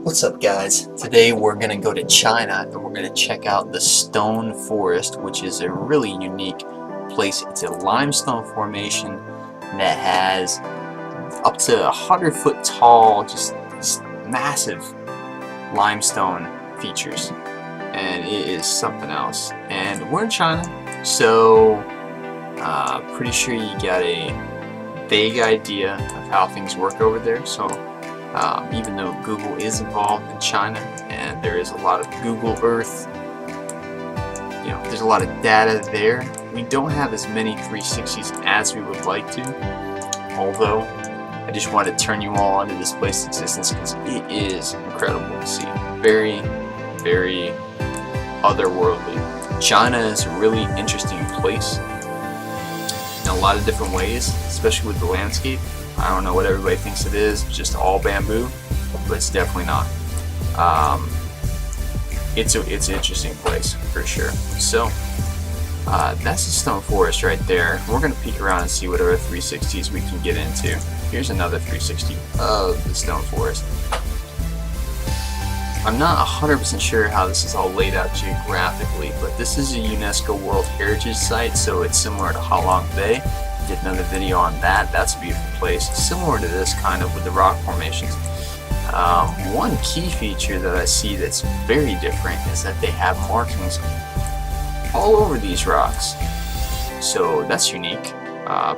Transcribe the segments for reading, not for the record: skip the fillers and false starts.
What's up, guys? Today we're gonna go to China and we're gonna check out the Stone Forest, which is a really unique place. It's a limestone formation that has up to 100-foot tall, just massive limestone features, and it is something else. And we're in China, so pretty sure you got a vague idea of how things work over there. So even though Google is involved in China and there is a lot of Google Earth, there's a lot of data there, we don't have as many 360s as we would like to. Although I just wanted to turn you all onto this place's existence because it is incredible to see. Very, very otherworldly. China is a really interesting place in a lot of different ways, especially with the landscape. I don't know what everybody thinks it is, just all bamboo, but it's definitely not. It's an interesting place for sure. So that's the Stone Forest right there. We're gonna peek around and see what other 360s we can get into. Here's another 360 of the Stone Forest. I'm not 100% sure how this is all laid out geographically, but this is a UNESCO World Heritage Site, so it's similar to Halong Bay. Did another video on that. That's a beautiful place, similar to this kind of with the rock formations. One key feature that I see that's very different is that they have markings all over these rocks, so that's unique.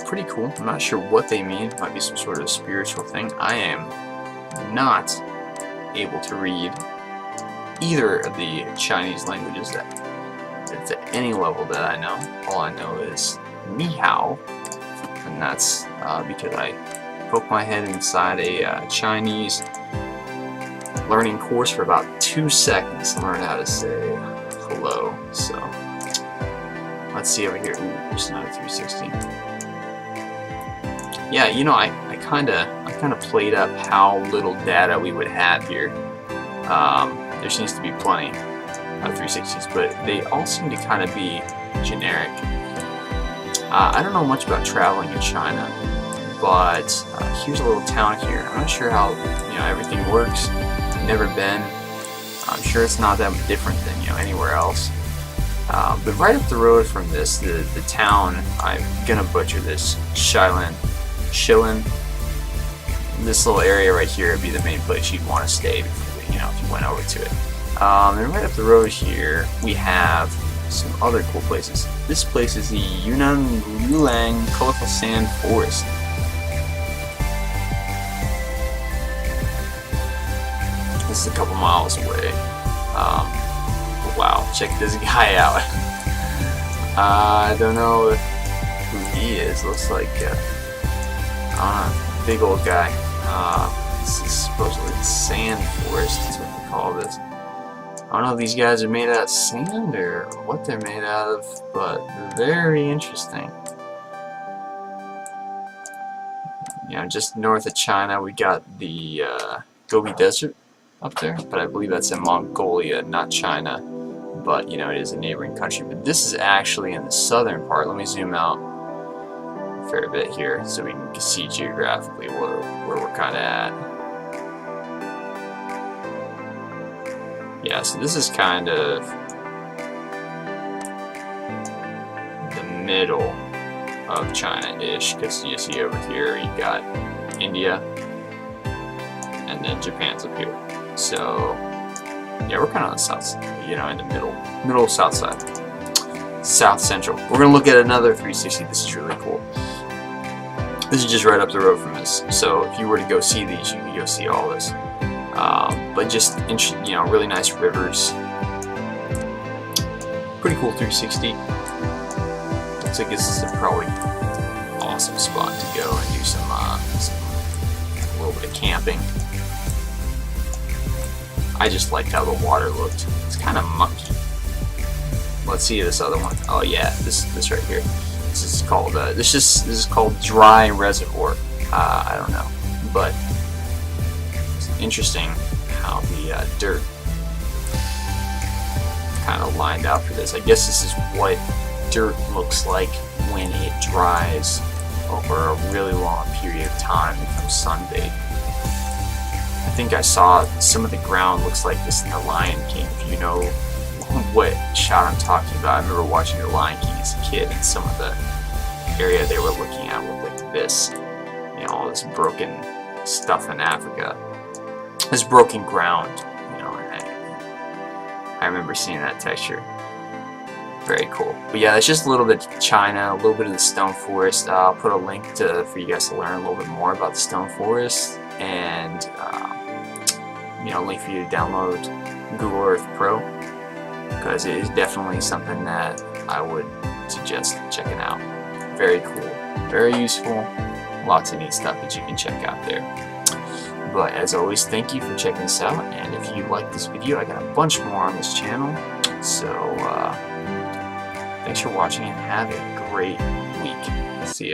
Pretty cool. I'm not sure what they mean. Might be some sort of spiritual thing. I am not able to read either of the Chinese languages that to any level that I know. All I know is ni hao, and that's because I poked my head inside a Chinese learning course for about 2 seconds to learn how to say hello. So let's see over here. Ooh, there's another 360. Yeah, I kind of played up how little data we would have here. There seems to be plenty of 360s, but they all seem to kind of be generic. I don't know much about traveling in China, but here's a little town here. I'm not sure how everything works. Never been. I'm sure it's not that different than anywhere else. But right up the road from this, the town, I'm gonna butcher this, Shilin. This little area right here would be the main place you'd want to stay before, if you went over to it. And right up the road here, we have some other cool places. This place is the Yunnan Lulang Colorful Sand Forest. This is a couple miles away. Wow, check this guy out. I don't know who he is. Looks like big old guy. This is supposedly the sand forest. That's what they call this. I don't know if these guys are made out of sand or what they're made out of, but very interesting. Just north of China, we got the Gobi Desert up there, but I believe that's in Mongolia, not China. But it is a neighboring country. But this is actually in the southern part. Let me zoom out a fair bit here so we can see geographically where we're kind of at. Yeah, so this is kind of the middle of China-ish, because you see over here you got India, and then Japan's up here. So yeah, we're kind of on the south side, in the middle south side, south central. We're gonna look at another 360. This is really cool. This is just right up the road from us. So if you were to go see these, you could go see all this. But just really nice rivers. Pretty cool 360. Looks like this is a probably awesome spot to go and do a little bit of camping. I just liked how the water looked. It's kind of mucky. Let's see this other one. Oh yeah, this right here. This is called this is called Dry Reservoir. I don't know, but it's interesting how the dirt kind of lined out for this. I guess this is what dirt looks like when it dries over a really long period of time, becomes sun-baked. think I saw some of the ground looks like this in The Lion King, if you know what shot I'm talking about. I remember watching The Lion King as a kid, and some of the area they were looking at looked like this. You know, all this broken stuff in Africa. This broken ground, you know, and I remember seeing that texture. Very cool. But yeah, it's just a little bit of China, a little bit of the stone forest. I'll put a link for you guys to learn a little bit more about the stone forest, and you know, a link for you to download Google Earth Pro, because it is definitely something that I would suggest checking out. Very cool, very useful, lots of neat stuff that you can check out there. But as always, thank you for checking this out, and if you like this video, I got a bunch more on this channel. So thanks for watching, and have a great week. See ya.